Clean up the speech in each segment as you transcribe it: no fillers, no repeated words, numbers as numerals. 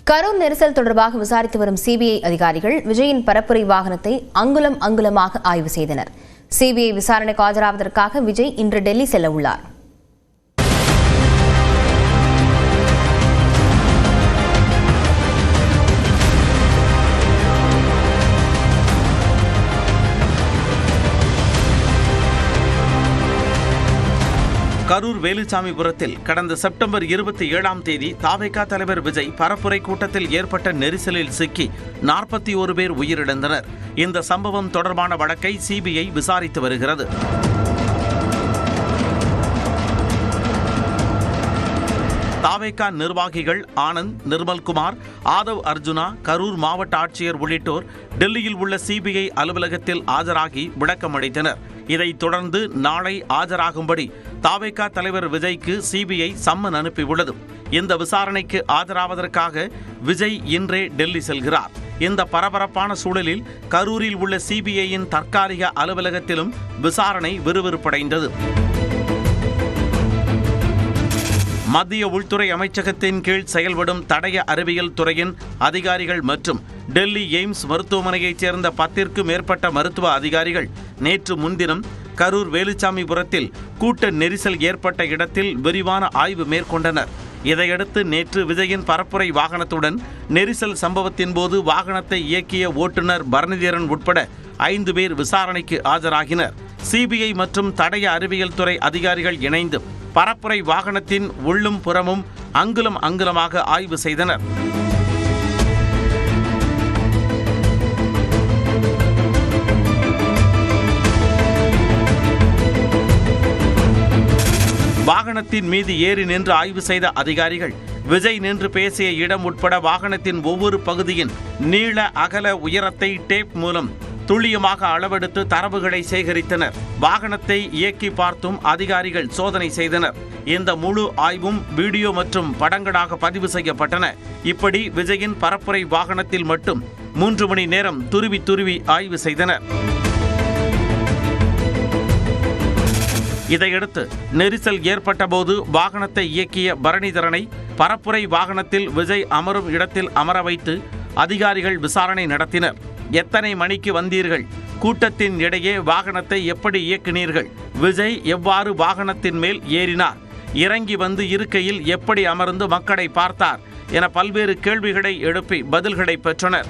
கரூர் நெரிசல் தொடர்பாக விசாரித்து வரும் சிபிஐ அதிகாரிகள் விஜயின் பரப்புரை வாகனத்தை அங்குலம் அங்குலமாக ஆய்வு செய்தனர். சிபிஐ விசாரணைக்கு ஆஜராவதற்காக விஜய் இன்று டெல்லி செல்ல உள்ளார். கரூர் வேலுச்சாமிபுரத்தில் கடந்த செப்டம்பர் 27ஆம் தேதி தாவேகா தலைவர் விஜய் பரப்புரை கூட்டத்தில் ஏற்பட்ட நெரிசலில் சிக்கி 41 பேர் உயிரிழந்தனர். இந்த சம்பவம் தொடர்பான வழக்கை சிபிஐ விசாரித்து வருகிறது. தாவேகா நிர்வாகிகள் ஆனந்த், நிர்மல்குமார், ஆதவ் அர்ஜுனா, கரூர் மாவட்ட ஆட்சியர் உள்ளிட்டோர் டெல்லியில் உள்ள சிபிஐ அலுவலகத்தில் ஆஜராகி விளக்கம் அளித்தனர். இதைத் தொடர்ந்து நாளை ஆஜராகும்படி தாவேகா தலைவர் விஜய்க்கு சிபிஐ சம்மன் அனுப்பியுள்ளது. இந்த விசாரணைக்கு ஆஜராவதற்காக விஜய் இன்றே டெல்லி செல்கிறார். இந்த பரபரப்பான சூழலில் கரூரில் உள்ள சிபிஐயின் தற்காலிக அலுவலகத்திலும் விசாரணை விறுவிறுப்படைந்தது. மத்திய உள்துறை அமைச்சகத்தின் கீழ் செயல்படும் தடய அறிவியல் துறையின் அதிகாரிகள் மற்றும் டெல்லி எய்ம்ஸ் மருத்துவமனையைச் சேர்ந்த 10க்கும் மேற்பட்ட மருத்துவ அதிகாரிகள் நேற்று முன்தினம் கரூர் வேலுச்சாமிபுரத்தில் கூட்ட நெரிசல் ஏற்பட்ட இடத்தில் விரிவான ஆய்வு மேற்கொண்டனர். இதையடுத்து நேற்று விஜயின் பரப்புரை வாகனத்துடன் நெரிசல் சம்பவத்தின் போது வாகனத்தை இயக்கிய ஓட்டுநர் பரணிதரன் உட்பட 5 பேர் விசாரணைக்கு ஆஜராகினர். சிபிஐ மற்றும் தடய அறிவியல் துறை அதிகாரிகள் இணைந்து பரப்புரை வாகனத்தின் உள்ளும் புறமும் அங்குலம் அங்குலமாக ஆய்வு செய்தனர். வாகனத்தின் மீது ஏறி நின்று ஆய்வு செய்த அதிகாரிகள் விஜய் நின்று பேசிய இடம் உட்பட வாகனத்தின் ஒவ்வொரு பகுதியின் நீள அகல உயரத்தை டேப் மூலம் துல்லியமாக அளவெடுத்து தரவுகளை சேகரித்தனர். வாகனத்தை இயக்கி பார்த்தும் அதிகாரிகள் சோதனை செய்தனர். இந்த முழு ஆய்வும் வீடியோ மற்றும் படங்களாக பதிவு செய்யப்பட்டன. இப்படி விஜயின் பரப்புரை வாகனத்தில் மட்டும் 3 மணி நேரம் துருவி துருவி ஆய்வு செய்தனர். இதையடுத்து நெரிசல் ஏற்பட்ட போது வாகனத்தை இயக்கிய பரணிதரனை பரப்புரை வாகனத்தில் விஜய் அமரும் இடத்தில் அமர வைத்து அதிகாரிகள் விசாரணை நடத்தினர். எத்தனை மணிக்கு வந்தீர்கள்? கூட்டத்தின் இடையே வாகனத்தை எப்படி இயக்கினீர்கள்? விஜய் எவ்வாறு வாகனத்தின் மேல் ஏறினார்? இறங்கி வந்து இருக்கையில் எப்படி அமர்ந்து மக்களை பார்த்தார் என பல்வேறு கேள்விகளை எழுப்பி பதில்களை பெற்றனர்.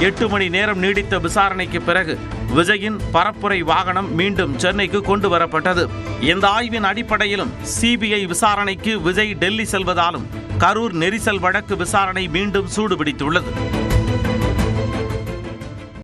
எட்டு மணி நேரம் நீடித்த விசாரணைக்கு பிறகு விஜயின் பரப்புரை வாகனம் மீண்டும் சென்னைக்கு கொண்டு வரப்பட்டது. இந்த ஆய்வின் அடிப்படையிலும் சிபிஐ விசாரணைக்கு விஜய் டெல்லி செல்வதாலும் கரூர் நெரிசல் வழக்கு விசாரணை மீண்டும் சூடுபிடித்துள்ளது.